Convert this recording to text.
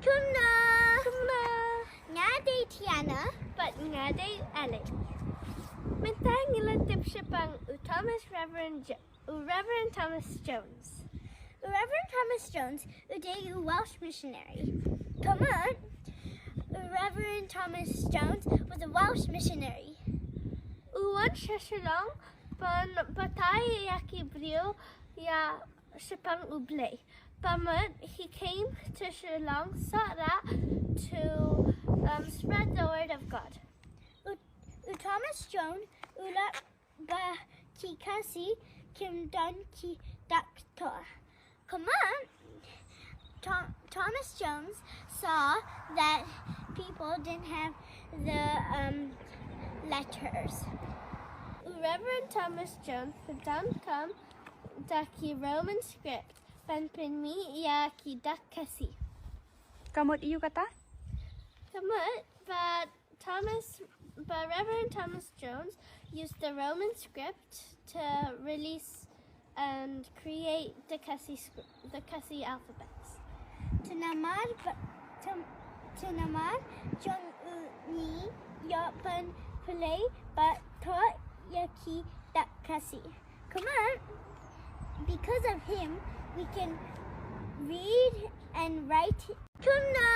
Tuna. Ngade Tiana, but ngade Ellie. Mintang ilan tipshipang Reverend Thomas Jones. Reverend Thomas Jones, uday Welsh missionary. Come on. Reverend Thomas Jones was a Welsh missionary. Uwan siya silong pan batay yaki brio ya shipang uble. But he came to Shillong Sara to spread the word of God. Thomas Jones ula ba ki khasi kim don ki doctor. Come on. Thomas Jones saw that people didn't have the letters. Reverend Thomas Jones don't come da ki Roman script pan pinmi ya ki da khasi. Kamot iyo kata? Kamut, but Reverend Thomas Jones used the Roman script to release and create the khasi alphabets. Tunamad jong ni yapan play but taught yaki da khasi. Come on. Because of him, we can read and write. Tuna.